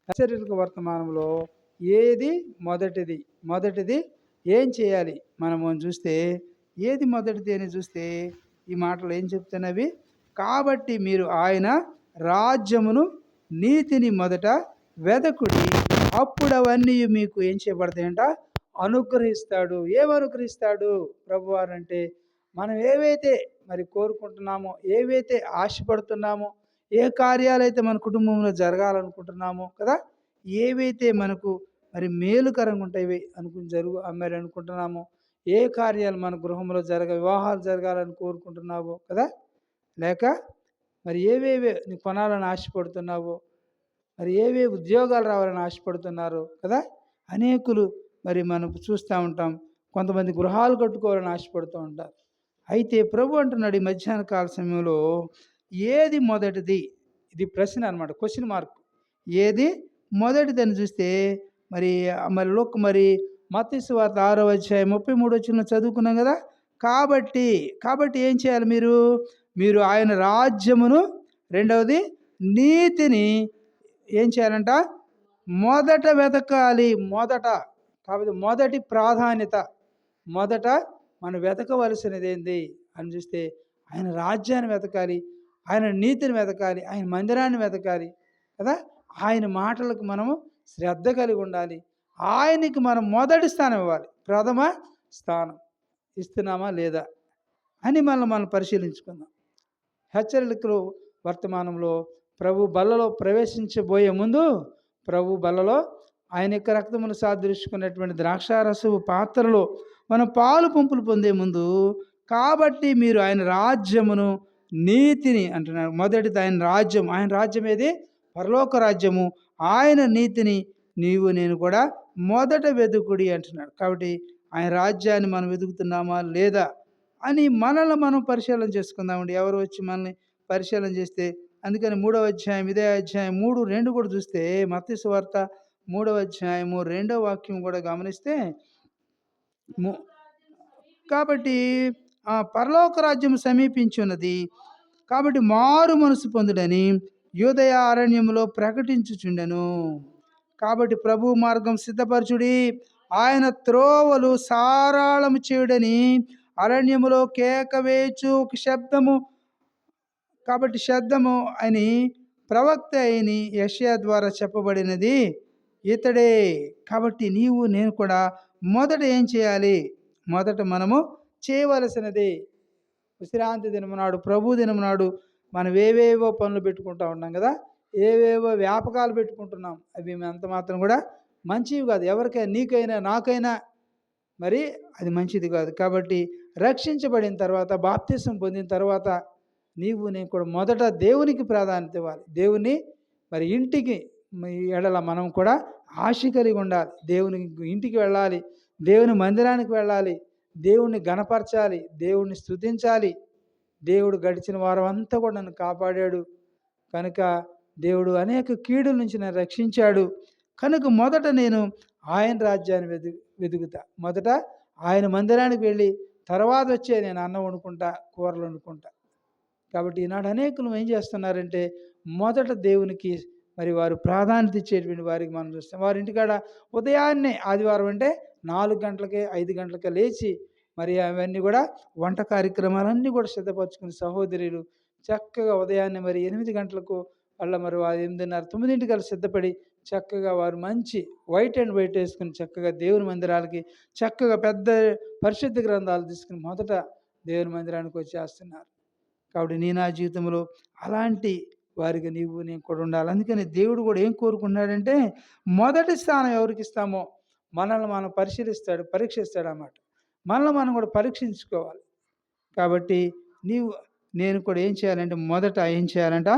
హెచ్చరిక వర్తమానంలో ఏది మొదటిది? మొదటిది ఏం చేయాలి? మనము చూస్తే ఏది మొదటిది అని చూస్తే ఈ మాటలు ఏం చెప్తున్నవి? కాబట్టి మీరు ఆయన రాజ్యమును, నీతిని మొదట వెదకుడి, అప్పుడు అవన్నీ మీకు ఏం చేయబడతాయంట? అనుగ్రహిస్తాడు. ఏమి అనుగ్రహిస్తాడు ప్రభువారంటే, మనం ఏవైతే మరి కోరుకుంటున్నామో, ఏవైతే ఆశపడుతున్నామో, ఏ కార్యాలైతే మన కుటుంబంలో జరగాలనుకుంటున్నామో కదా, ఏవైతే మనకు మరి మేలుకరంగా ఉంటాయి మరి అనుకుంటున్నామో, ఏ కార్యాలు మన గృహంలో వివాహాలు జరగాలని కోరుకుంటున్నావో కదా, లేక మరి ఏవేవి నీ కొనాలని ఆశపడుతున్నావో, మరి ఏవే ఉద్యోగాలు రావాలని ఆశపడుతున్నారో కదా, అనేకులు మరి మనం చూస్తూ ఉంటాం. కొంతమంది గృహాలు కట్టుకోవాలని ఆశపడుతూ ఉంటారు. అయితే ప్రభు అంటున్నాడు ఈ మధ్యాహ్న కాల సమయంలో, ఏది మొదటిది? ఇది ప్రశ్న అనమాట, క్వశ్చన్ మార్క్. ఏది మొదటిదని చూస్తే మరి మరి మత్తయి సువార్త 6వ అధ్యాయం 33వ వచనంలో చదువుకున్నాం కదా. కాబట్టి ఏం చేయాలి మీరు ఆయన రాజ్యమును, రెండవది నీతిని ఏం చేయాలంట? మొదట వెతకాలి. కాబట్టి మొదటి ప్రాధాన్యత, మొదట మనం వెతకవలసినది ఏంది అని చూస్తే ఆయన రాజ్యాన్ని వెతకాలి, ఆయన నీతిని వెతకాలి, ఆయన మందిరాన్ని వెతకాలి కదా. ఆయన మాటలకు మనము శ్రద్ధ కలిగి ఉండాలి. ఆయనకి మనం మొదటి స్థానం ఇవ్వాలి. ప్రథమ స్థానం ఇస్తున్నామా లేదా అని మనం పరిశీలించుకుందాం. హెచ్చరికలు వర్తమానంలో ప్రభు బల్లలో ప్రవేశించబోయే ముందు, ప్రభు బల్లలో ఆయన యొక్క రక్తమును సాదృశ్యుకున్నటువంటి ద్రాక్షారసపు పాత్రలో మనం పాలు పంపులు పొందే ముందు, కాబట్టి మీరు ఆయన రాజ్యమును, నీతిని అంటున్నారు. మొదటిది ఆయన రాజ్యం ఏది? పరలోక రాజ్యము. ఆయన నీతిని నేను కూడా మొదట వెతుకుడి అంటున్నాడు. కాబట్టి ఆయన రాజ్యాన్ని మనం వెతుకుతున్నామా లేదా అని మనల్ని మనం పరిశీలన చేసుకుందామండి. ఎవరు వచ్చి మనల్ని పరిశీలన చేస్తే, అందుకని 3వ అధ్యాయం, ఇదే అధ్యాయం 3:2 కూడా చూస్తే, మత్తయి సువార్త 3వ అధ్యాయము 2వ వాక్యం కూడా గమనిస్తే, కాబట్టి పరలోక రాజ్యం సమీపించి ఉన్నది, కాబట్టి మారు మనసు పొందుడని యూదయ అరణ్యములో ప్రకటించుచుండెను. కాబట్టి ప్రభు మార్గం సిద్ధపరచుడి, ఆయన త్రోవలు సారాళము చేయుడని అరణ్యములో కేక వేయచు ఒక శబ్దము. కాబట్టి శబ్దము అని ప్రవక్త అయిన యెషయా ద్వారా చెప్పబడినది ఇతడే. కాబట్టి నేను కూడా మొదట ఏం చేయాలి? మొదట మనము చేయవలసినది, విశ్రాంతి దినమునాడు, ప్రభు దినమునాడు మనం ఏవేవో పనులు పెట్టుకుంటూ ఉన్నాం కదా, ఏవేవో వ్యాపకాలు పెట్టుకుంటున్నాం. అవి అంత మాత్రం కూడా మంచివి కాదు. ఎవరికైనా, నీకైనా నాకైనా మరి అది మంచిది కాదు. కాబట్టి రక్షించబడిన తర్వాత, బాప్తిసం పొందిన తర్వాత నేను కూడా మొదట దేవునికి ప్రాధాన్యత ఇవ్వాలి. దేవుని మరి ఇంటికి ఎడల మనం కూడా ఆశ కలిగి ఉండాలి. దేవుని ఇంటికి వెళ్ళాలి, దేవుని మందిరానికి వెళ్ళాలి, దేవుణ్ణి గణపరచాలి, దేవుణ్ణి స్తుతించాలి. దేవుడు గడిచిన వారం అంతా కూడా నన్ను కాపాడాడు కనుక, దేవుడు అనేక కీడుల నుంచి నన్ను రక్షించాడు కనుక మొదట నేను ఆయన రాజ్యాన్ని వెతుకుతా. మొదట ఆయన మందిరానికి వెళ్ళి తర్వాత వచ్చే నేను అన్నం వండుకుంటా, కూరలు వండుకుంటా. కాబట్టి ఈనాడు అనేకులు ఏం చేస్తున్నారంటే, మొదట దేవునికి మరి వారు ప్రాధాన్యత ఇచ్చేటువంటి వారికి మనం చూస్తాం. వారి ఇంటికాడ ఉదయాన్నే, ఆదివారం అంటే 4 గంటలకే 5 గంటలకే లేచి మరి అవన్నీ కూడా వంట కార్యక్రమాలన్నీ కూడా సిద్ధపరచుకుని సహోదరులు చక్కగా ఉదయాన్నే మరి 8 గంటలకు మరి 8:30, 9 సిద్ధపడి చక్కగా వారు మంచి వైట్ అండ్ వైట్ వేసుకుని చక్కగా దేవుని మందిరాలకి చక్కగా పెద్ద పరిశుద్ధ గ్రంథాలు తీసుకుని మొదట దేవుని మందిరానికి వచ్చేస్తున్నారు. కాబట్టి నా జీవితంలో అలాంటి వారికి నేను కూడా ఉండాలి. అందుకని దేవుడు కూడా ఏం కోరుకున్నాడంటే, మొదటి స్థానం ఎవరికి ఇస్తామో మనల్ని మనం పరీక్షిస్తాడు అన్నమాట. మనల్ని మనం కూడా పరీక్షించుకోవాలి. కాబట్టి నేను కూడా ఏం చేయాలంటే, మొదట ఏం చేయాలంట?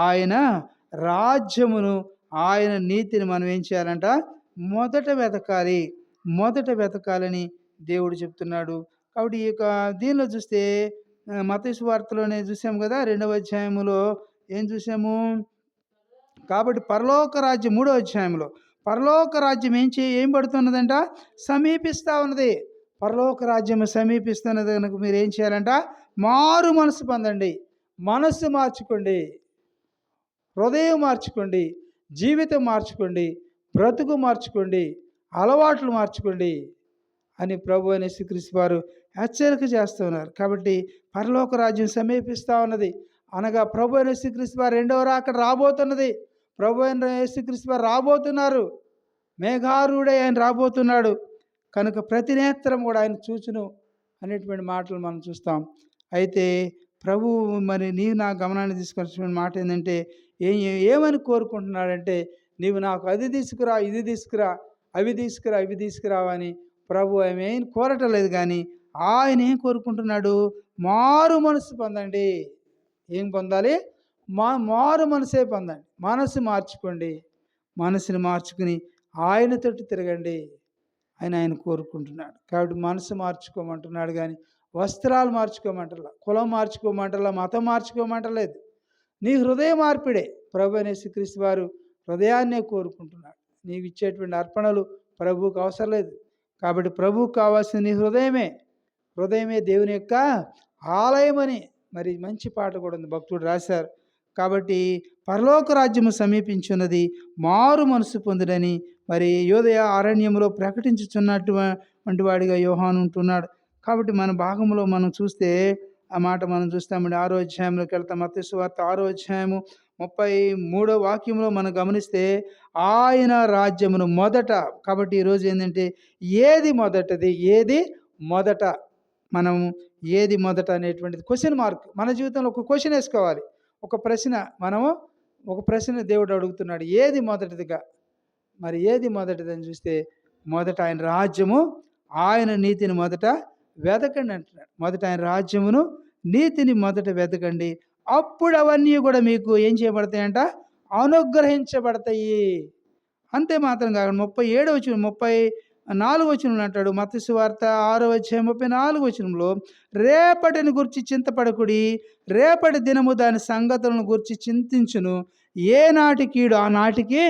ఆయన రాజ్యమును, ఆయన నీతిని మనం ఏం చేయాలంట? మొదట వెతకాలని దేవుడు చెప్తున్నాడు. కాబట్టి ఈ యొక్క దీనిలో చూస్తే మత్తయి సువార్తలోనే చూసాం కదా, 2వ అధ్యాయములో ఏం చూసాము? కాబట్టి పరలోక రాజ్యం 3వ అధ్యాయంలో పరలోక రాజ్యం ఏం పడుతున్నదంట? సమీపిస్తూ ఉన్నది. పరలోక రాజ్యం సమీపిస్తున్నది కనుక మీరు ఏం చేయాలంట? మారు మనసు పొందండి, మనస్సు మార్చుకోండి, హృదయం మార్చుకోండి, జీవితం మార్చుకోండి, బ్రతుకు మార్చుకోండి, అలవాట్లు మార్చుకోండి అని ప్రభు అయిన యేసుక్రీస్తు వారు హెచ్చరిక చేస్తున్నారు. కాబట్టి పరలోక రాజ్యం సమీపిస్తూ ఉన్నది. అనగా ప్రభు అయిన యేసుక్రీస్తు వారు రెండవ రాకడ రాబోతున్నది. ప్రభు అయిన యేసుక్రీస్తు వారు రాబోతున్నారు. మేఘారూఢై ఆయన రాబోతున్నాడు. కనుక ప్రతి నేత్రం కూడా ఆయన చూచును అనేటువంటి మాటలు మనం చూస్తాం. అయితే ప్రభువు మరి నీవు నా గమనాన్ని తీసుకొచ్చిన మాట ఏంటంటే ఏమని కోరుకుంటున్నాడంటే, నీవు నాకు అది తీసుకురా, ఇది తీసుకురా, అవి తీసుకురా, ఇవి తీసుకురావని ప్రభు ఆమె ఏం కోరటం లేదు. కానీ ఆయన ఏం కోరుకుంటున్నాడు? మారు మనసు పొందండి. ఏం పొందాలి? మారు మనసే పొందండి. మనసు మార్చుకోండి. మనసుని మార్చుకుని ఆయనతోటి తిరగండి అని ఆయన కోరుకుంటున్నాడు. కాబట్టి మనసు మార్చుకోమంటున్నాడు కానీ వస్త్రాలు మార్చుకోమంటలా, కులం మార్చుకోమంటలా, మతం మార్చుకోమంటలేదు. నీ హృదయ మార్పిడే ప్రభు అయిన యేసుక్రీస్తు వారు హృదయాన్నే కోరుకుంటున్నాడు. నీవు ఇచ్చేటువంటి అర్పణలు ప్రభువుకు అవసరం లేదు. కాబట్టి ప్రభువుకు కావాల్సిన నీ హృదయమే. హృదయమే దేవుని యొక్క ఆలయమని మరి మంచి పాట కూడా ఉంది, భక్తుడు రాశారు. కాబట్టి పరలోక రాజ్యము సమీపించున్నది, మారు మనసు పొందుడని మరి యోదయ అరణ్యంలో ప్రకటించుచున్నటువంటి వాడిగా యోహాను ఉంటున్నాడు. కాబట్టి మన భాగంలో మనం చూస్తే ఆ మాట మనం చూస్తామండి. 6వ అధ్యాయంలోకి వెళ్తాం. మత్తయి సువార్త 6వ అధ్యాయము 33వ వాక్యంలో మనం గమనిస్తే ఆయన రాజ్యమును మొదట. కాబట్టి ఈరోజు ఏంటంటే ఏది మొదటది, ఏది మొదట, మనం ఏది మొదట అనేటువంటిది క్వశ్చన్ మార్క్. మన జీవితంలో ఒక క్వశ్చన్ వేసుకోవాలి. ఒక ప్రశ్న దేవుడు అడుగుతున్నాడు, ఏది మొదటిదిగా. మరి ఏది మొదటిదని చూస్తే మొదట ఆయన రాజ్యము, ఆయన నీతిని మొదట వెతకండి అంటున్నాడు. మొదట ఆయన రాజ్యమును నీతిని మొదట వెతకండి, అప్పుడు అవన్నీ కూడా మీకు ఏం చేయబడతాయంట? అనుగ్రహించబడతాయి. అంతే మాత్రం కాకుండా 34వ వచనంలో అంటాడు, మత్తయి సువార్త 6వ అధ్యాయం 34వ వచనంలో, రేపటిని గురించి చింతపడకుడి, రేపటి దినము దాని సంగతులను గురించి చింతించును, ఏనాటి కీడు ఆనాటికి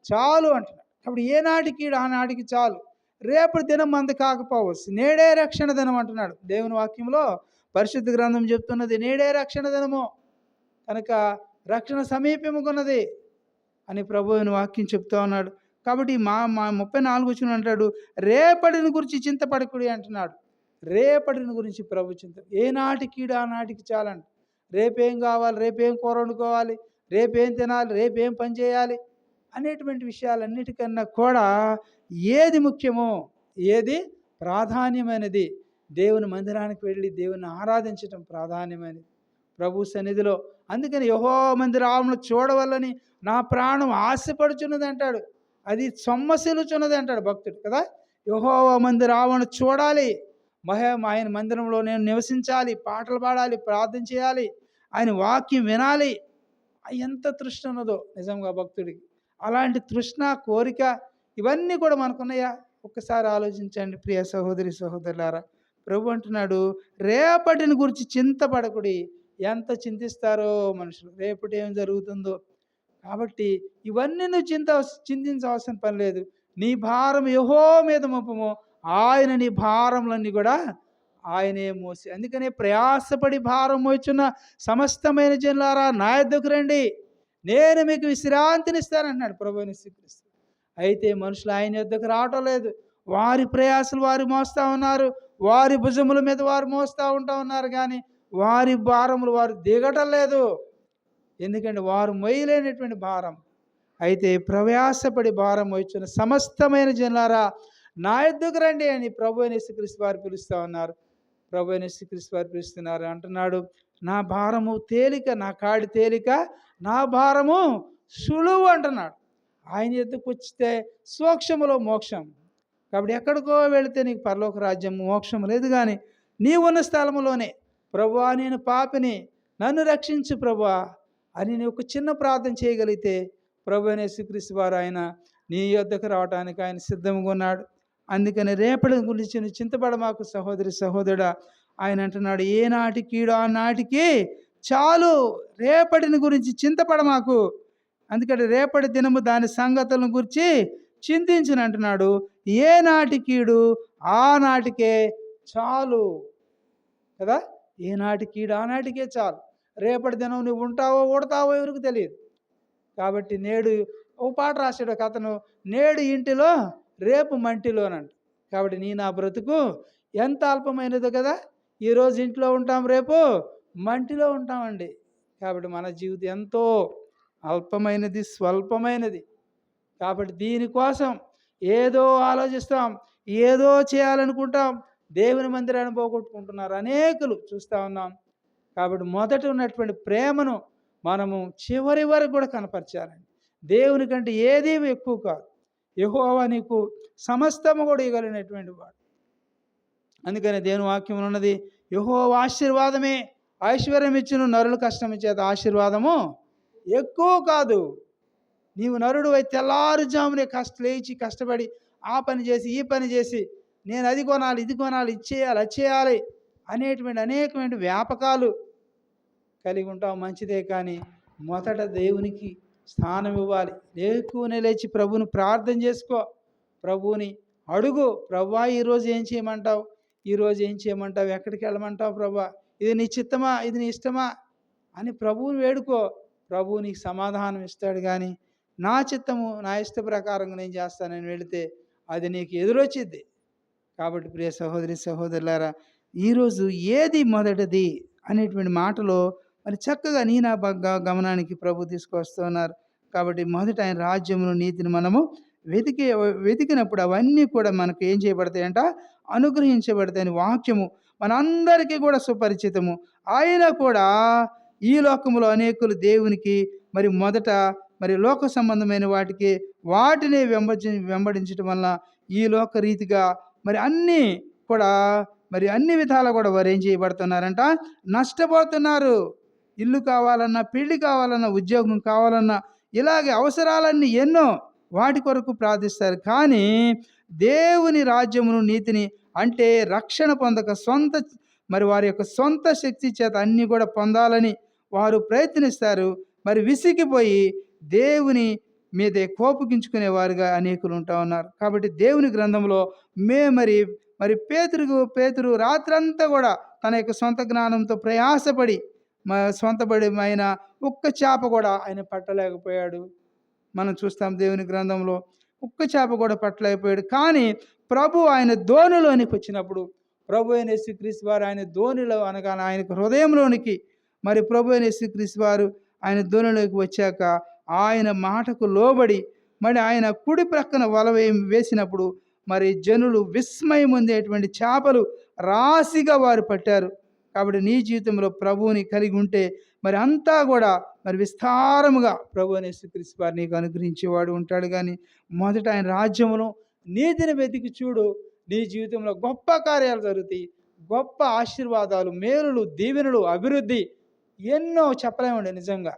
చాలు అంటున్నాడు. కాబట్టి ఏనాటి కీడు ఆనాటికి చాలు. రేపటి దినం మంది కాకపోవచ్చు, నేడే రక్షణ దినం అంటున్నాడు. దేవుని వాక్యంలో పరిశుద్ధ గ్రంథం చెప్తున్నది నేడే రక్షణ దినము, కనుక రక్షణ సమీపముకున్నది అని ప్రభువుని వాక్యం చెప్తా ఉన్నాడు. కాబట్టి మా 34 వచనం అంటాడు, రేపటిని గురించి చింతపడకుడి అంటున్నాడు. రేపటిని గురించి ప్రభు చింత. ఏనాటి కీడు ఆనాటికి చాలంట. రేపేం కావాలి, రేపేం కూర వండుకోవాలి, రేపేం తినాలి, రేపేం పని చేయాలి అనేటువంటి విషయాలన్నిటికన్నా కూడా ఏది ముఖ్యమో, ఏది ప్రాధాన్యమైనది, దేవుని మందిరానికి వెళ్ళి దేవుని ఆరాధించటం ప్రాధాన్యమైనది ప్రభు సన్నిధిలో. అందుకని యెహోవా మందిరమును చూడవల్లని నా ప్రాణం ఆశపడుచున్నది అంటాడు. అది సొమ్మసిల్లుచున్నది అంటాడు భక్తుడు కదా. యెహోవా మందిరమును చూడాలి, ఆయన మందిరంలో నేను నివసించాలి, పాటలు పాడాలి, ప్రార్థన చేయాలి, ఆయన వాక్యం వినాలి. ఎంత తృష్ణ ఉన్నదో నిజంగా భక్తుడికి. అలాంటి తృష్ణ, కోరిక ఇవన్నీ కూడా మనకున్నాయా? ఒక్కసారి ఆలోచించండి ప్రియ సహోదరి సహోదరులారా. ప్రభు అంటున్నాడు, రేపటిని గురించి చింతపడకుడి. ఎంత చింతిస్తారో మనుషులు, రేపటి ఏం జరుగుతుందో. కాబట్టి ఇవన్నీ నువ్వు చింతించవలసిన పని లేదు. నీ భారం యెహోవా మీద మోపము, ఆయన నీ భారములన్నీ కూడా ఆయనే మోసి. అందుకనే ప్రయాసపడి భారం మోచున్న సమస్తమైన జనులారా నా యొద్దకు రండి, నేను మీకు విశ్రాంతినిస్తానంటున్నాడు ప్రభువుని యేసుక్రీస్తు. అయితే మనుషులు ఆయన యొద్దకు రావటం లేదు. వారి ప్రయాసలు వారు మోస్తూ ఉన్నారు, వారి భుజముల మీద వారు మోస్తూ ఉన్నారు, కానీ వారి భారములు వారు దిగటం లేదు. ఎందుకంటే వారు మొయ్యలేనటువంటి భారం. అయితే ప్రయాసపడి భారం మోచున్న సమస్తమైన జనులారా నా యొద్దకు రండి అని ప్రభువైన యేసుక్రీస్తు వారు పిలుస్తూ ఉన్నారు. ప్రభువైన యేసుక్రీస్తు వారు పిలుస్తున్నారు. అంటున్నాడు, నా భారము తేలిక, నా కాడి తేలిక, నా భారము సులువు అంటున్నాడు. ఆయన యొద్దకు వచ్చితే సూక్ష్మలో మోక్షం. కాబట్టి ఎక్కడికో వెళితే నీకు పరలోక రాజ్యం మోక్షం లేదు. కానీ నీవున్న స్థలములోనే ప్రభువా నేను పాపిని, నన్ను రక్షించు ప్రభువా అని నీవు ఒక చిన్న ప్రార్థన చేయగలిగితే ప్రభువైన యేసుక్రీస్తు వారు ఆయన నీ యొద్దకు రావడానికి ఆయన సిద్ధంగా ఉన్నాడు. అందుకని రేపటి గురించి నువ్వు చింతపడమాకు సహోదరి సహోదరుడా. ఆయన అంటున్నాడు, ఏనాటి కీడు ఆనాటికి చాలు, రేపటిని గురించి చింతపడమాకు. అందుకని రేపటి దినము దాని సంగతులను గురించి చింతించును అంటున్నాడు. ఏనాటి కీడు ఆనాటికే చాలు కదా. ఏనాటి కీడు ఆనాటికే చాలు. రేపటి దినం నువ్వు ఉంటావో ఊడతావో ఎవరికి తెలియదు. కాబట్టి నేడు ఒక పాట రాశాడు ఒక అతను, నేడు ఇంటిలో రేపు మంటిలోనంట. కాబట్టి నా బ్రతుకు ఎంత అల్పమైనదో కదా! ఈరోజు ఇంట్లో ఉంటాం, రేపు మంటిలో ఉంటామండి. కాబట్టి మన జీవితం ఎంతో అల్పమైనది, స్వల్పమైనది. కాబట్టి దీనికోసం ఏదో ఆలోచిస్తాం, ఏదో చేయాలనుకుంటాం, దేవుని మందిరాన్ని పోగొట్టుకుంటున్నారు అనేకులు చూస్తూ ఉన్నాం. కాబట్టి మొదట ఉన్నటువంటి ప్రేమను మనము చివరి వరకు కూడా కనపరచాలండి. దేవుని కంటే ఏదీ ఎక్కువ కాదు. యెహోవా నీకు సమస్తము కూడా ఇవ్వగలిగినటువంటి వాడు. అందుకని దేవుని వాక్యం ఉన్నది, యెహోవా ఆశీర్వాదమే ఐశ్వర్యం ఇచ్చును, నరుల కష్టం చేత ఆశీర్వాదము ఎక్కువ కాదు. నీవు నరుడు అయితే తెల్లారుజామునే లేచి కష్టపడి ఆ పని చేసి ఈ పని చేసి నేను అది కొనాలి, ఇది కొనాలి, ఇది చేయాలి, అది చేయాలి అనేటువంటి అనేకమైన వ్యాపకాలు కలిగి ఉంటాం, మంచిదే. కానీ మొదట దేవునికి స్థానం ఇవ్వాలి. లేకునే లేచి ప్రభువుని ప్రార్థన చేసుకో, ప్రభువుని అడుగు, ప్రభువా ఈరోజు ఏం చేయమంటావు, ఈరోజు ఏం చేయమంటావు, ఎక్కడికి వెళ్ళమంటావు ప్రభువా, ఇది నీ చిత్తమా, ఇది నీ ఇష్టమా అని ప్రభువుని వేడుకో. ప్రభువు నీకు సమాధానం ఇస్తాడు. కానీ నా చిత్తము నా ఇష్ట ప్రకారంగా నేను చేస్తానని వెళితే అది నీకు ఎదురొచ్చిద్ది. కాబట్టి ప్రియ సహోదరి సహోదరులారా, ఈరోజు ఏది మొదటిది అనేటువంటి మాటలో మరి చక్కగా నా గమనానికి ప్రభు తీసుకొస్తున్నారు. కాబట్టి మొదట ఆయన రాజ్యమును నీతిని మనము వెతికినప్పుడు అవన్నీ కూడా మనకు ఏం చేయబడతాయంట, అనుగ్రహించబడతాయని వాక్యము మనందరికీ కూడా సుపరిచితము. ఆయన కూడా ఈ లోకములో అనేకులు దేవునికి మరి మొదట మరి లోక సంబంధమైన వాటిని వెంబడించడం వల్ల ఈ లోక రీతిగా మరి అన్నీ కూడా మరి అన్ని విధాలు కూడా వారు ఏం చేయబడుతున్నారంట, నష్టపోతున్నారు. ఇల్లు కావాలన్నా, పెళ్లి కావాలన్నా, ఉద్యోగం కావాలన్నా, ఇలాగే అవసరాలన్నీ ఎన్నో వాటి కొరకు ప్రార్థిస్తారు. కానీ దేవుని రాజ్యమును నీతిని అంటే రక్షణ పొందక మరి వారి యొక్క సొంత శక్తి చేత అన్నీ కూడా పొందాలని వారు ప్రయత్నిస్తారు. మరి విసిగిపోయి దేవుని మీదే కోపగించుకునేవారుగా అనేకులు ఉంటా ఉన్నారు. కాబట్టి దేవుని గ్రంథంలో మరి పేతురు రాత్రంతా కూడా తన యొక్క సొంత జ్ఞానంతో ప్రయాసపడి ఆయన ఒక్క చేప కూడా ఆయన పట్టలేకపోయాడు. మనం చూస్తాం దేవుని గ్రంథంలో ఒక్క చేప కూడా పట్టలేకపోయాడు. కానీ ప్రభు ఆయన ధోనిలోనికి వచ్చినప్పుడు, ప్రభు అయిన యేసుక్రీస్తు వారు ఆయన ధోనిలో అనగా ఆయనకు హృదయంలోనికి మరి ప్రభు అయిన యేసుక్రీస్తు వారు ఆయన ధోనిలోకి వచ్చాక ఆయన మాటకు లోబడి మరి ఆయన కుడి ప్రక్కన వల వేసినప్పుడు మరి జనులు విస్మయం పొందేటువంటి చేపలు రాశిగా వారు పట్టారు. కాబట్టి నీ జీవితంలో ప్రభువుని కలిగి ఉంటే మరి అంతా కూడా మరి విస్తారముగా ప్రభు అయిన యేసుక్రీస్తు వారు నీకు అనుగ్రహించేవాడు ఉంటాడు. కానీ మొదట ఆయన రాజ్యమును నీతిని వెతికి చూడు, నీ జీవితంలో గొప్ప కార్యాలు జరుగుతాయి, గొప్ప ఆశీర్వాదాలు, మేలులు, దీవెనలు, అభివృద్ధి ఎన్నో చెప్పలేమండి నిజంగా.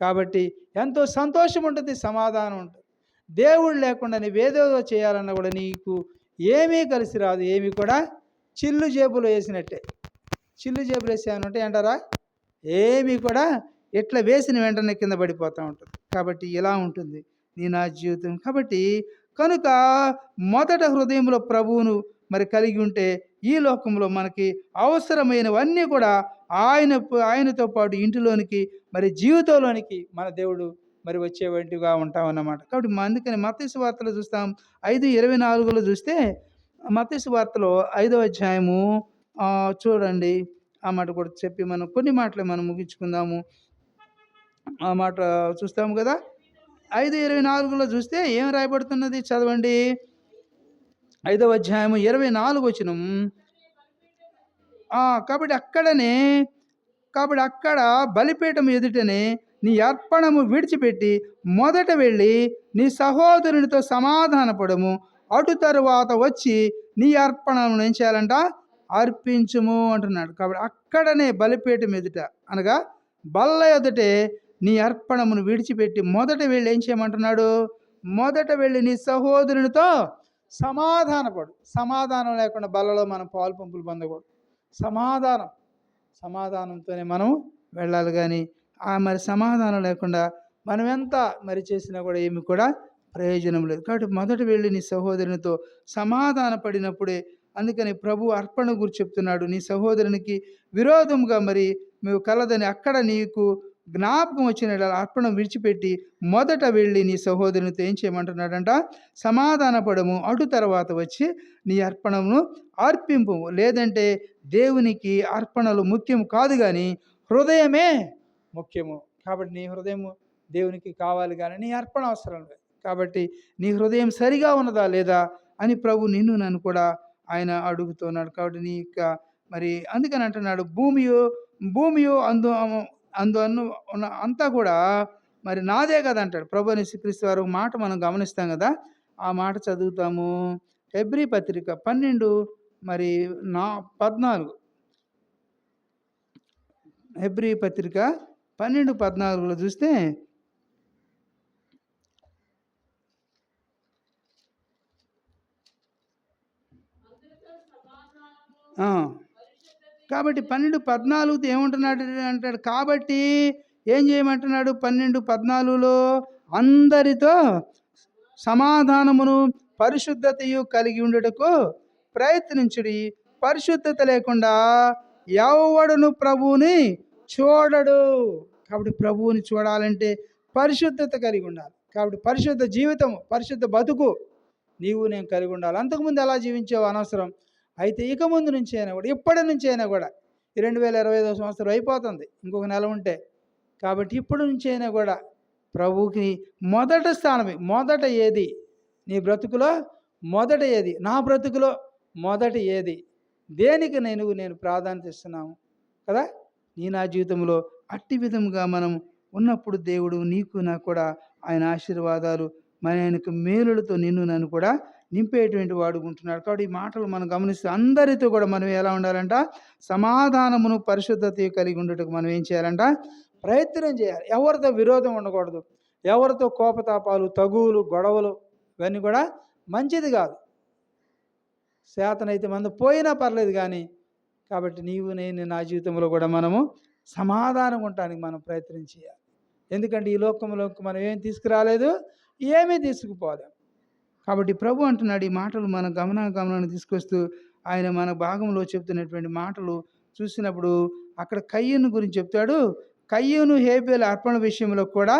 కాబట్టి ఎంతో సంతోషం ఉంటుంది, సమాధానం ఉంటుంది. దేవుడు లేకుండా నీవేదేదో చేయాలన్నా కూడా నీకు ఏమీ కలిసి రాదు. ఏమీ కూడా చిల్లు జేబులో వేసినట్టే. చిల్లు జేబులు వేసామని ఉంటాయి అంటారా, ఏమీ కూడా ఇట్లా వేసిన వెంటనే కింద పడిపోతూ ఉంటుంది. కాబట్టి ఇలా ఉంటుంది నా జీవితం. కాబట్టి కనుక మొదట హృదయంలో ప్రభువును మరి కలిగి ఉంటే ఈ లోకంలో మనకి అవసరమైనవన్నీ కూడా ఆయనతో పాటు ఇంటిలోనికి మరి జీవితంలోనికి మన దేవుడు మరి వచ్చేవంటిగా ఉంటామన్నమాట. కాబట్టి అందుకని మత్తయి సువార్తలో చూస్తాం 5:24 చూస్తే, మత్తయి సువార్తలో 5వ అధ్యాయము చూడండి, ఆ మాట కూడా చెప్పి మనం కొన్ని మాటలు మనం ముగించుకుందాము. ఆ మాట చూస్తాము కదా. 5:24 చూస్తే ఏం రాయబడుతున్నది చదవండి. 5వ అధ్యాయము 24 వచనం. కాబట్టి అక్కడ బలిపీఠం ఎదుటనే నీ అర్పణము విడిచిపెట్టి మొదట వెళ్ళి నీ సహోదరునితో సమాధానపడము, అటు తరువాత వచ్చి నీ అర్పణను ఏం చేయాలంట, అర్పించుము అంటున్నాడు. కాబట్టి అక్కడనే బలిపీఠం ఎదుట అనగా బల్ల ఎదుటే నీ అర్పణమును విడిచిపెట్టి మొదట వెళ్ళి ఏం చేయమంటున్నాడు, మొదట వెళ్ళి నీ సహోదరునితో సమాధానపడు. సమాధానం లేకుండా బల్లలో మనం పాలు పంపులు పొందకూడదు. సమాధానంతోనే మనం వెళ్ళాలి. కానీ మరి సమాధానం లేకుండా మనం ఎంత మరి చేసినా కూడా ఏమి కూడా ప్రయోజనం లేదు. కాబట్టి మొదట వెళ్ళి నీ సహోదరునితో సమాధాన పడినప్పుడే, అందుకని ప్రభు అర్పణ గురించి చెప్తున్నాడు. నీ సహోదరునికి విరోధంగా మరి మేము కలదని అక్కడ నీకు జ్ఞాపకం వచ్చిన యెడల అర్పణ విడిచిపెట్టి మొదట వెళ్ళి నీ సహోదరునితో ఏం చేయమంటున్నాడంట, సమాధానపడము. అటు తర్వాత వచ్చి నీ అర్పణను అర్పింపు. లేదంటే దేవునికి అర్పణలు ముఖ్యం కాదు కానీ హృదయమే ముఖ్యము. కాబట్టి నీ హృదయము దేవునికి కావాలి కానీ నీ అర్పణ అవసరం లేదు. కాబట్టి నీ హృదయం సరిగా ఉన్నదా లేదా అని ప్రభు నిన్ను నన్ను కూడా ఆయన అడుగుతున్నాడు. కాబట్టి నీ యొక్క మరి అందుకని అంటున్నాడు, భూమియు అందు అన్ను ఉన్న అంతా కూడా మరి నాదే కదా అంటాడు ప్రభు అని యేసుక్రీస్తు వారు. మాట మనం గమనిస్తాం కదా, ఆ మాట చదువుతాము. హెబ్రీ పత్రిక 12 మరి 14. హెబ్రీ పత్రిక 12:14లో చూస్తే కాబట్టి 12:14 ఏమంటున్నాడు అంటాడు, కాబట్టి ఏం చేయమంటున్నాడు 12:14లో అందరితో సమాధానమును పరిశుద్ధతయు కలిగి ఉండుటకు ప్రయత్నించుడి. పరిశుద్ధత లేకుండా ఎవడును ప్రభువుని చూడడు. కాబట్టి ప్రభువుని చూడాలంటే పరిశుద్ధత కలిగి ఉండాలి. కాబట్టి పరిశుద్ధ జీవితం, పరిశుద్ధ బతుకు నీవు నేను కలిగి ఉండాలి. అంతకుముందు ఎలా జీవించావు అనవసరం. అయితే ఇక ముందు నుంచి అయినా కూడా, ఇప్పటి నుంచి అయినా కూడా, ఈ 2025 సంవత్సరం అయిపోతుంది ఇంకొక నెల ఉంటే. కాబట్టి ఇప్పటి నుంచి అయినా కూడా ప్రభువుకి మొదట స్థానమే. మొదట ఏది నీ బ్రతుకులో, మొదట ఏది నా బ్రతుకులో, మొదట ఏది, దేనికి నేను ప్రాధాన్యత ఇస్తున్నాము కదా. నా జీవితంలో అట్టి విధముగా మనం ఉన్నప్పుడు దేవుడు నీకు నాకు కూడా ఆయన ఆశీర్వాదాలు మరి ఆయనకు మేలులతో నిన్ను నన్ను కూడా నింపేటువంటి వాడు ఉంటున్నాడు. కాబట్టి ఈ మాటలు మనం గమనిస్తే అందరితో కూడా మనం ఎలా ఉండాలంట, సమాధానమును పరిశుద్ధత కలిగి ఉండటకు మనం ఏం చేయాలంట, ప్రయత్నం చేయాలి. ఎవరితో విరోధం ఉండకూడదు. ఎవరితో కోపతాపాలు, తగువులు, గొడవలు ఇవన్నీ కూడా మంచిది కాదు. శాతనైతే మంది పోయినా పర్లేదు కానీ. కాబట్టి నీవు నేను నా జీవితంలో కూడా మనము సమాధానం ఉండటానికి మనం ప్రయత్నం చేయాలి. ఎందుకంటే ఈ లోకంలోకి మనం ఏం తీసుకురాలేదు, ఏమీ తీసుకుపోలేం. కాబట్టి ప్రభు అంటున్నాడు, ఈ మాటలు మన గమనాన్ని తీసుకొస్తూ ఆయన మన భాగంలో చెప్తున్నటువంటి మాటలు చూసినప్పుడు అక్కడ కయ్యూను గురించి చెప్తాడు. కయ్యూను హేబేలు అర్పణ విషయంలో కూడా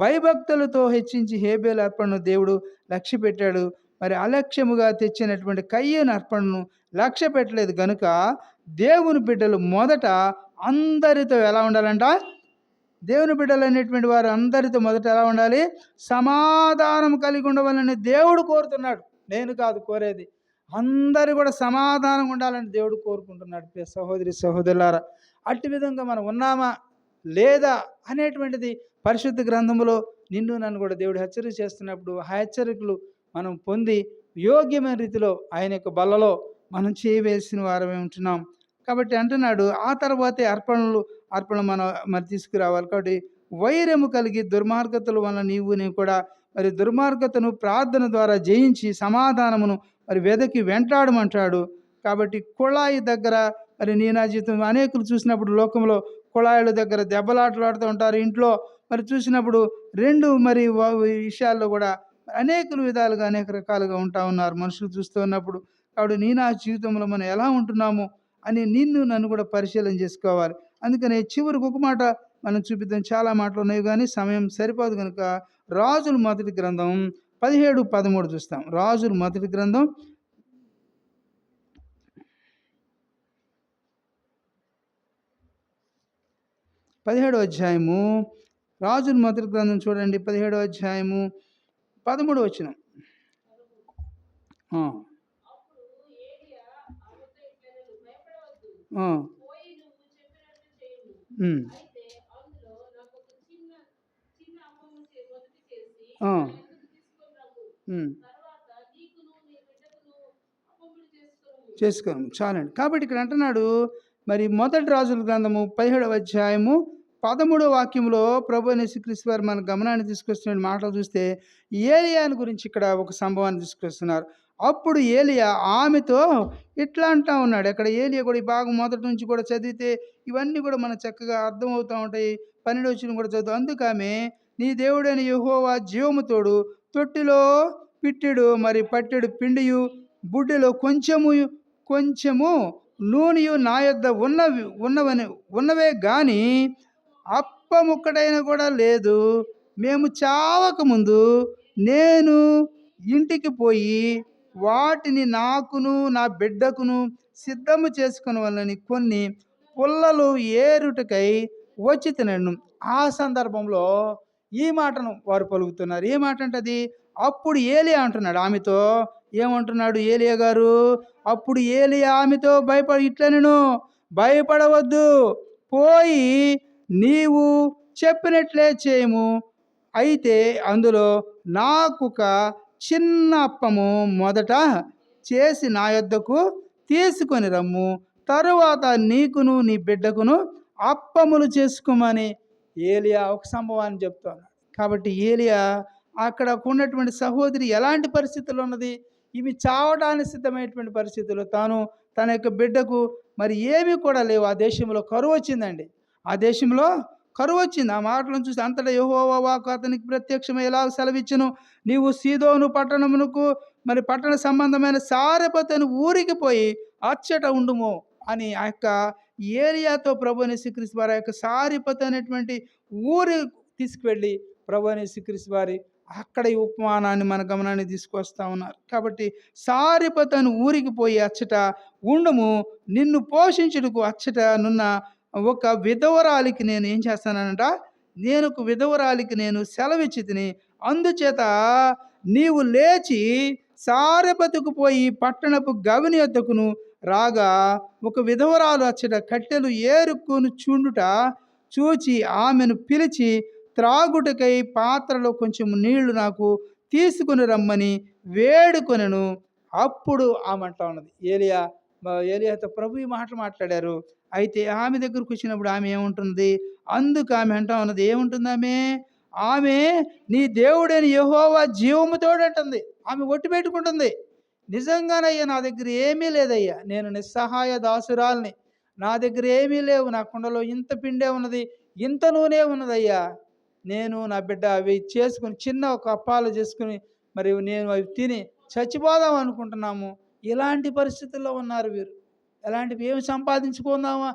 భయభక్తులతో హెచ్చించి హేబేలు అర్పణను దేవుడు లక్ష్య పెట్టాడు. మరి అలక్ష్యముగా తెచ్చినటువంటి కయ్యూను అర్పణను లక్ష్య పెట్టలేదు కనుక దేవుని బిడ్డలు మొదట అందరితో ఎలా ఉండాలంట, దేవుని బిడ్డలు అనేటువంటి వారు అందరితో మొదట ఎలా ఉండాలి, సమాధానం కలిగి ఉండవాలని దేవుడు కోరుతున్నాడు. నేను కాదు కోరేది, అందరూ కూడా సమాధానం ఉండాలని దేవుడు కోరుకుంటున్నాడు. సహోదరి సహోదరులారా, అట్టి విధంగా మనం ఉన్నామా లేదా అనేటువంటిది పరిశుద్ధ గ్రంథంలో నిన్ను నన్ను కూడా దేవుడు హెచ్చరిక చేస్తున్నప్పుడు ఆ హెచ్చరికలు మనం పొంది యోగ్యమైన రీతిలో ఆయన యొక్క బల్లలో మనం చేయవలసిన వారమే ఉంటున్నాం. కాబట్టి అంటున్నాడు, ఆ తర్వాతే అర్పణ మనం మరి తీసుకురావాలి. కాబట్టి వైరము కలిగి దుర్మార్గతల వలన నీవు నేను కూడా మరి దుర్మార్గతను ప్రార్థన ద్వారా జయించి సమాధానమును మరి వెదకి వెంటాడమంటాడు. కాబట్టి కుళాయి దగ్గర మరి నా జీవితం అనేకులు చూసినప్పుడు లోకంలో కుళాయిల దగ్గర దెబ్బలాటలాడుతూ ఉంటారు. ఇంట్లో మరి చూసినప్పుడు రెండు మరి విషయాల్లో కూడా అనేక విధాలుగా అనేక రకాలుగా ఉంటా ఉన్నారు మనుషులు చూస్తూ ఉన్నప్పుడు. కాబట్టి నా జీవితంలో మనం ఎలా ఉంటున్నాము అని నిన్ను నన్ను కూడా పరిశీలన చేసుకోవాలి. అందుకనే చివరికి ఒక మాట మనం చూపిద్దాం. చాలా మాటలు ఉన్నాయి కానీ సమయం సరిపోదు కనుక రాజుల మొదటి గ్రంథం 17:13 చూస్తాం. రాజుల మొదటి గ్రంథం 17వ అధ్యాయము. రాజుల మొదటి గ్రంథం చూడండి, 17వ అధ్యాయము 13వ వచనం. చేసుకోను చాలండి. కాబట్టి ఇక్కడ అంటున్నాడు మరి మొదటి రాజుల గ్రంథము 17వ అధ్యాయము 13వ వాక్యంలో ప్రభు యేసుక్రీస్తు వారు మన గమనాన్ని తీసుకొస్తున్న మాటలు చూస్తే ఏలియాని గురించి ఇక్కడ ఒక సంభవాన్ని తీసుకొస్తున్నారు. అప్పుడు ఏలియా ఆమెతో ఇట్లా అంటా ఉన్నాడు. అక్కడ ఏలియా కూడా ఈ భాగం మొదటి నుంచి కూడా చదివితే ఇవన్నీ కూడా మనకు చక్కగా అర్థమవుతూ ఉంటాయి. 12వ వచనం కూడా చదువు. అందుకామె, నీ దేవుడైన యెహోవా జీవము తోడు, తొట్టిలో పిట్టెడు మరి పట్టెడు పిండియు బుడ్డిలో కొంచెము నూనెయు నా యొద్ద ఉన్నవే గాని అప్పముక్కటైనా కూడా లేదు. మేము చావకముందు నేను ఇంటికి పోయి వాటిని నాకును నా బిడ్డకును సిద్ధము చేసుకొనవలెనని కొన్ని పుల్లలు ఏరుటకై వచ్చి తినను. ఆ సందర్భంలో ఈ మాటను వారు పలుకుతున్నారు. ఏ మాట అంటే అది? అప్పుడు ఏలియా అంటున్నాడు ఆమెతో. ఏమంటున్నాడు ఏలియా గారు? అప్పుడు ఏలియా ఆమెతో ఇట్లనెను, భయపడవద్దు, పోయి నీవు చెప్పినట్లే చేయము. అయితే అందులో నాకొక చిన్న అప్పము మొదట చేసి నా యొద్దకు తీసుకొని రమ్ము. తరువాత నీకును నీ బిడ్డకును అప్పములు చేసుకోమని ఏలియా ఒక సంభవాన్ని చెప్తాను. కాబట్టి ఏలియా అక్కడ ఉన్నటువంటి సహోదరి ఎలాంటి పరిస్థితుల్లో ఉన్నది? ఇవి చావడానికి సిద్ధమైనటువంటి పరిస్థితులు. తన యొక్క బిడ్డకు మరి ఏమీ కూడా లేవు. ఆ దేశంలో కరువు వచ్చిందండి. ఆ దేశంలో కరువు వచ్చింది. ఆ మాటలను చూసి అంతటా యెహోవా వాక్కు అతనికి ప్రత్యక్షమై ఇలాగ సెలవిచ్చెను, నీవు సీదోను పట్టణమునకు మరి పట్టణ సంబంధమైన సారెపతు అను ఊరికి పోయి అచ్చట ఉండుము అని ఆ యొక్క ఏలియాతో ప్రభువైన యేసుక్రీస్తు వారి యొక్క సారెపతు అనేటువంటి ఊరు తీసుకువెళ్ళి ప్రభువైన యేసుక్రీస్తు వారి అక్కడ ఈ ఉపమానాన్ని మన గమనాన్ని తీసుకొస్తా ఉన్నారు. కాబట్టి సారెపతు అను ఊరికి పోయి అచ్చట ఉండుము, నిన్ను పోషించుటకు అచ్చట నున్న ఒక విధవరాలికి నేను ఏం చేస్తానంట, నేను ఒక విధవరాలికి నేను సెలవిచ్చి తిని, అందుచేత నీవు లేచి సారెపతుకు పోయి పట్టణపు గవిని యొద్దకును రాగా ఒక విధవరాలు అచ్చట కట్టెలు ఏరుకొని చుండుట చూచి ఆమెను పిలిచి త్రాగుటకై పాత్రలో కొంచెం నీళ్లు నాకు తీసుకుని రమ్మని వేడుకొనెను. అప్పుడు ఆమె అంటా ఉన్నది, ఏలియాతో ప్రభు ఈ మాటలు మాట్లాడారు. అయితే ఆమె దగ్గరకు వచ్చినప్పుడు ఆమె ఏముంటుంది? అందుకు ఆమె అంటా ఉన్నది, ఏముంటుంది ఆమె నీ దేవుడైన యెహోవా జీవముతోడు అంటుంది. ఆమె ఒట్టు పెట్టుకుంటుంది, నిజంగానయ్యా నా దగ్గర ఏమీ లేదయ్యా, నేను నిస్సహాయ దాసురాల్ని, నా దగ్గర ఏమీ లేవు, నా కుండలో ఇంత పిండే ఉన్నది, ఇంత నూనె ఉన్నదయ్యా, నేను నా బిడ్డ అవి చేసుకుని చిన్న ఒక అప్పాలు చేసుకుని మరి నేను అవి తిని చచ్చిపోదాం అనుకుంటున్నాము. ఇలాంటి పరిస్థితుల్లో ఉన్నారు వీరు. ఎలాంటివి ఏమి సంపాదించుకుందామా,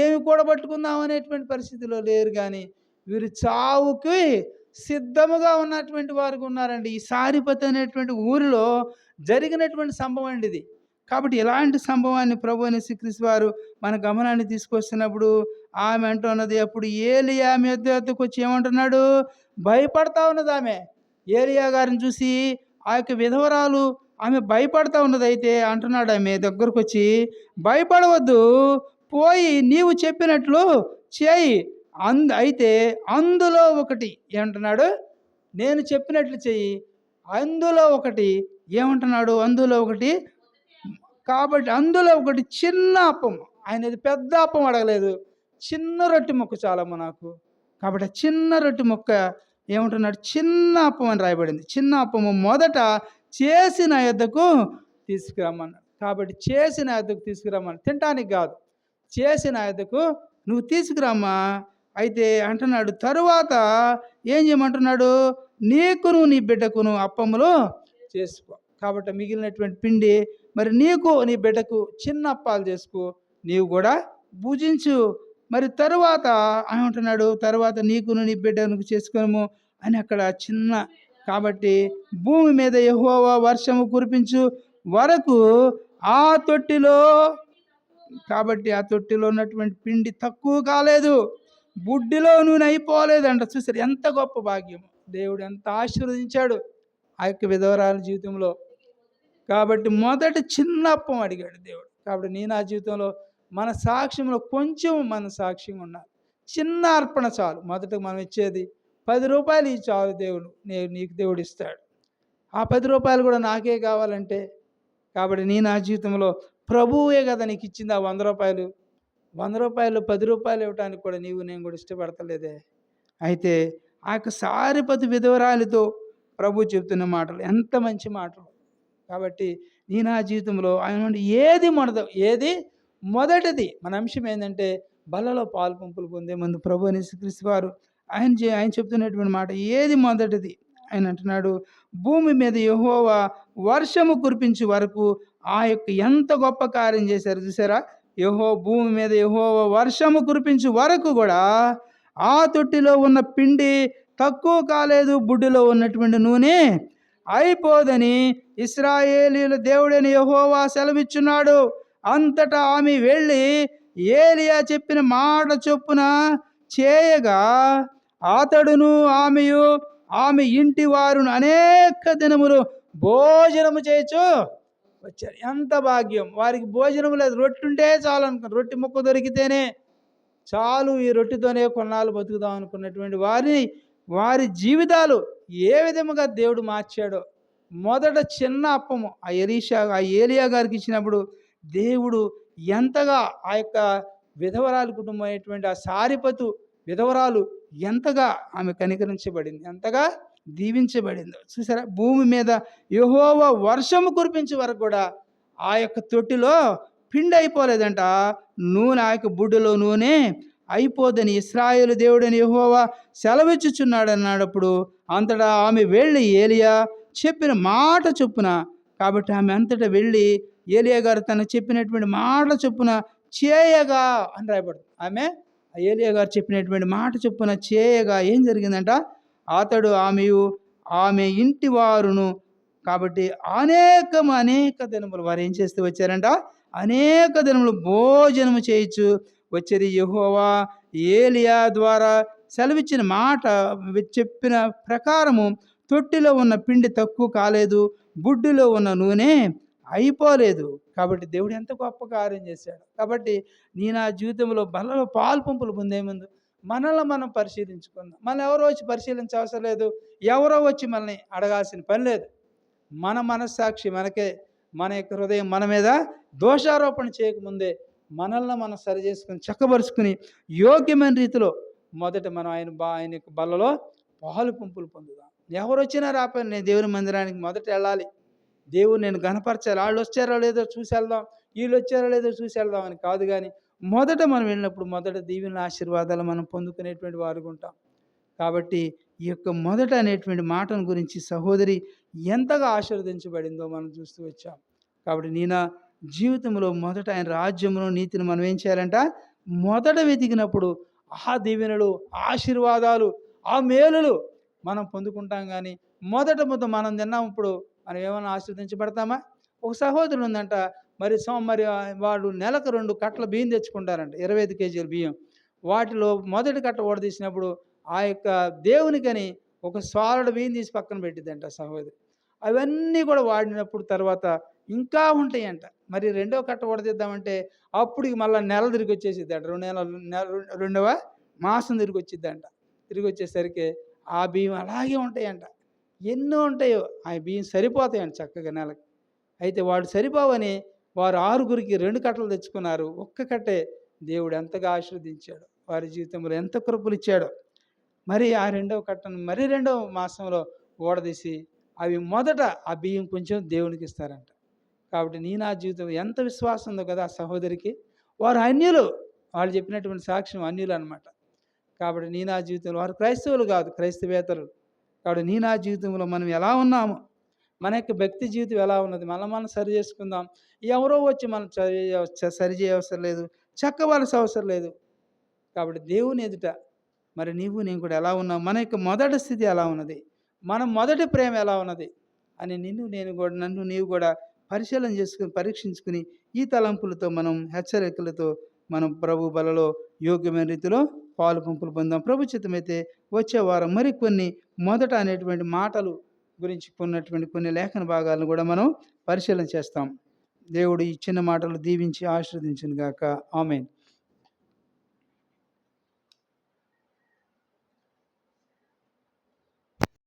ఏమి కూడా పట్టుకుందామా అనేటువంటి పరిస్థితిలో లేరు. కానీ వీరు చావుకి సిద్ధముగా ఉన్నటువంటి వారికి ఉన్నారండి. ఈ సారెపతు అనేటువంటి ఊరిలో జరిగినటువంటి సంభవం అండి ఇది. కాబట్టి ఇలాంటి సంభవాన్ని ప్రభువైన యేసుక్రీస్తు వారు మన గమనాన్ని తీసుకొస్తున్నప్పుడు ఆమె అంటున్నది, అప్పుడు ఏలియా ఆమె యొద్దకు వచ్చి ఏమంటున్నాడు? భయపడతా ఉన్నది ఆమె. ఏలియా గారిని చూసి ఆ యొక్క విధవరాలు ఆమె భయపడతా ఉన్నది. అయితే అంటున్నాడు ఆమె దగ్గరకు వచ్చి, భయపడవద్దు, పోయి నీవు చెప్పినట్లు చేయి. అయితే అందులో ఒకటి ఏమంటున్నాడు? నేను చెప్పినట్లు చెయ్యి. అందులో ఒకటి ఏమంటున్నాడు? అందులో ఒకటి, కాబట్టి అందులో ఒకటి చిన్న అప్పం. ఆయనది పెద్ద అప్పం అడగలేదు, చిన్న రొట్టె ముక్క చాలమ్మ నాకు. కాబట్టి ఆ చిన్న రొట్టె ముక్క ఏమంటున్నాడు? చిన్న అప్పం అని రాయబడింది. చిన్న అప్పము మొదట చేసి నా యొద్దకు తీసుకురమ్మన్నాడు. కాబట్టి చేసి నా యొద్దకు తీసుకురమ్మని, తినటానికి కాదు, చేసి నా యొద్దకు నువ్వు తీసుకురమ్మా. అయితే అంటున్నాడు తరువాత ఏం చేయమంటున్నాడు? నీకును నీ బిడ్డకును అప్పములు చేసుకో. కాబట్టి మిగిలినటువంటి పిండి మరి నీకు నీ బిడ్డకు చిన్న అప్పాలు చేసుకో, నీవు కూడా భుజించు. మరి తరువాత ఏమంటున్నాడు? తరువాత నీకును నీ బిడ్డకు చేసుకోము అని అక్కడ చిన్న. కాబట్టి భూమి మీద యెహోవా వర్షము కురిపించు వరకు ఆ తొట్టిలో, కాబట్టి ఆ తొట్టిలో ఉన్నటువంటి పిండి తక్కువ కాలేదు, బుడ్డిలో నూనె అయిపోలేదంట. చూసారు ఎంత గొప్ప భాగ్యం, దేవుడు ఎంత ఆశీర్వదించాడు ఆ యొక్క విధవరాల జీవితంలో. కాబట్టి మొదట చిన్న అప్పం అడిగాడు దేవుడు. కాబట్టి నీ నా జీవితంలో మన సాక్ష్యంలో కొంచెం మన సాక్ష్యం ఉండాలి. చిన్న అర్పణ చాలు. మొదట మనం ఇచ్చేది 10 రూపాయలు ఈ చాలు, దేవుడు నీకు దేవుడు ఇస్తాడు. ఆ 10 రూపాయలు కూడా నాకే కావాలంటే, కాబట్టి నీ నా జీవితంలో ప్రభువే కదా నీకు ఇచ్చింది ఆ 100 రూపాయలు. 100 రూపాయలు 10 రూపాయలు ఇవ్వడానికి కూడా నేను కూడా ఇష్టపడతలేదే. అయితే ఆ యొక్క సారెపతు విధవరాలితో ప్రభు చెప్తున్న మాటలు ఎంత మంచి మాటలు. కాబట్టి నీ నా జీవితంలో ఆయన ఏది మొదటిది. మన అంశం ఏంటంటే బలలో పాలు పంపులు పొందే ముందు ప్రభువైన యేసుక్రీస్తు వారు ఆయన చెప్తున్నటువంటి మాట ఏది మొదటిది? ఆయన అంటున్నాడు, భూమి మీద యెహోవా వర్షము కురిపించే వరకు ఆ యొక్క ఎంత గొప్ప కార్యం చేశారు చూసారా? భూమి మీద యెహోవా వర్షము కురిపించే వరకు కూడా ఆ తొట్టిలో ఉన్న పిండి తక్కువ కాలేదు, బుడ్డిలో ఉన్నటువంటి నూనె అయిపోదని ఇశ్రాయేలీయుల దేవుడైన యెహోవా సెలవిచ్చున్నాడు. అంతటా ఆమె వెళ్ళి ఏలియా చెప్పిన మాట చొప్పున చేయగా అతడును ఆమెయు ఆమె ఇంటి వారును అనేక దినములు భోజనము చేయొచ్చు వచ్చారు. ఎంత భాగ్యం! వారికి భోజనం లేదు, రొట్టె ఉంటే చాలు అనుకున్నారు. రొట్టె ముక్క దొరికితేనే చాలు, ఈ రొట్టెతోనే కొన్నాళ్ళు బతుకుదాం అనుకున్నటువంటి వారి జీవితాలు ఏ విధముగా దేవుడు మార్చాడో. మొదట చిన్న అప్పము ఆ ఏలియా గారికి ఇచ్చినప్పుడు దేవుడు ఎంతగా ఆ యొక్క విధవరాలు కుటుంబం అయినటువంటి ఆ సారిపతు విధవరాలు ఎంతగా ఆమె కనికరించబడింది, ఎంతగా దీవించబడిందో చూసారా. భూమి మీద యెహోవా వర్షము కురిపించే వరకు కూడా ఆ యొక్క తొట్టిలో పిండి అయిపోలేదంట, నూనె ఆ యొక్క బుడ్డలో నూనె అయిపోదని ఇశ్రాయేలు దేవుడని యెహోవా సెలవిచ్చుచున్నాడు అన్నాడప్పుడు అంతటా ఆమె వెళ్ళి ఏలియా చెప్పిన మాట చొప్పున, కాబట్టి ఆమె అంతటా వెళ్ళి ఏలియా గారు తనకు చెప్పినటువంటి మాట చొప్పున చేయగా అని రాయబడుతుంది. ఆమె ఏలియా గారు చెప్పినటువంటి మాట చొప్పున చేయగా ఏం జరిగిందంట, అతడు ఆమె ఇంటి వారును, కాబట్టి అనేక దినములు వారు ఏం చేస్తూ వచ్చారంట, అనేక దినములు భోజనము చేయొచ్చు వచ్చేది. యెహోవా ఏలియా ద్వారా సెలవిచ్చిన మాట చెప్పిన ప్రకారము తొట్టిలో ఉన్న పిండి తక్కువ కాలేదు, బుడ్డిలో ఉన్న నూనె అయిపోలేదు. కాబట్టి దేవుడు ఎంత గొప్ప కార్యం చేశాడు. కాబట్టి నా జీవితంలో బలలో పాలు పంపులు పొందే ముందు మనల్ని మనం పరిశీలించుకుందాం. మనం ఎవరో వచ్చి పరిశీలించవసరం లేదు, ఎవరో వచ్చి మనల్ని అడగాల్సిన పని లేదు. మన మనస్సాక్షి మనకే, మన యొక్క హృదయం మన మీద దోషారోపణ చేయకముందే మనల్ని మనం సరి చేసుకుని చక్కబరుచుకుని యోగ్యమైన రీతిలో మొదట మనం ఆయన యొక్క బలలో పాలు పంపులు పొందుదాం. ఎవరు వచ్చినా రాపని నేను దేవుని మందిరానికి మొదట వెళ్ళాలి, దేవుడు నేను గణపరచాలి. వాళ్ళు వచ్చారో లేదో చూసి వెళ్దాం, వీళ్ళు వచ్చారో లేదో చూసి వెళ్దాం అని కాదు, కానీ మొదట మనం వెళ్ళినప్పుడు మొదట దీవెన ఆశీర్వాదాలు మనం పొందుకునేటువంటి వారుగా ఉంటాం. కాబట్టి ఈ యొక్క మొదట అనేటువంటి మాటను గురించి సహోదరి ఎంతగా ఆశీర్వదించబడిందో మనం చూస్తూ వచ్చాం. కాబట్టి నా జీవితంలో మొదట ఆయన రాజ్యమును నీతిని మనం ఏం చేయాలంట, మొదట వెతికినప్పుడు ఆ దీవెనలు, ఆశీర్వాదాలు, ఆ మేలులు మనం పొందుకుంటాం. కానీ మొదట మనం తిన్నాము మనం ఏమైనా ఆశీర్వదించబడతామా? ఒక సహోదరుడు ఉందంట, మరి వాడు నెలకు 2 కట్టల బియ్యం తెచ్చుకుంటారంట, 25 కేజీల బియ్యం. వాటిలో మొదటి కట్ట ఓడదీసినప్పుడు ఆ యొక్క దేవునికని ఒక సాలడు బియ్యం తీసి పక్కన పెట్టిద్దంట సహోదరి. అవన్నీ కూడా వాడినప్పుడు తర్వాత ఇంకా ఉంటాయంట. మరి రెండో కట్ట ఓడదీద్దామంటే అప్పటికి మళ్ళీ నెల తిరిగి వచ్చేసిద్దంట, 2వ మాసం తిరిగి వచ్చిద్దంట. తిరిగి వచ్చేసరికి ఆ బియ్యం అలాగే ఉంటాయంట. ఎన్నో ఉంటాయో ఆ బియ్యం సరిపోతాయంట చక్కగా నెలకి. అయితే వాడు సరిపోవని వారు 6గురికి 2 కట్టలు తెచ్చుకున్నారు. ఒక్క కట్టే దేవుడు ఎంతగా ఆశీర్వదించాడు, వారి జీవితంలో ఎంత కృపలు ఇచ్చాడో. మరి ఆ 2వ కట్టను మరి 2వ మాసంలో ఓడదీసి అవి మొదట ఆ బియ్యం కొంచెం దేవునికి ఇస్తారంట. కాబట్టి నా జీవితం ఎంత విశ్వాసం ఉందో కదా ఆ సహోదరికి. వారు అన్యులు, వాళ్ళు చెప్పినటువంటి సాక్ష్యం అన్యులు అనమాట. కాబట్టి నా జీవితంలో వారు క్రైస్తవులు కాదు, క్రైస్తవేతరులు. కాబట్టి నా జీవితంలో మనం ఎలా ఉన్నాము, మన యొక్క భక్తి జీవితం ఎలా ఉన్నది, మనం సరి చేసుకుందాం. ఎవరో వచ్చి మనం సరి చేయవసరం లేదు, చక్కవలసిన అవసరం లేదు. కాబట్టి దేవుని ఎదుట మరి నేను కూడా ఎలా ఉన్నావు, మన యొక్క మొదటి స్థితి ఎలా ఉన్నది, మన మొదటి ప్రేమ ఎలా ఉన్నది అని నన్ను నీవు కూడా పరిశీలన చేసుకుని పరీక్షించుకుని ఈ తలంపులతో మనం హెచ్చరికలతో మనం ప్రభు బలలో యోగ్యమైన రీతిలో పాలు పంపులు పొందాం. ప్రభు చిత్తమైతే వచ్చే వారం మరికొన్ని మొదట అనేటువంటి మాటలు గురించి కొన్ని లేఖన భాగాలను కూడా మనం పరిశీలన చేస్తాం. దేవుడు ఈ చిన్న మాటలు దీవించి ఆశీర్వదించును గాక. ఆమేన్.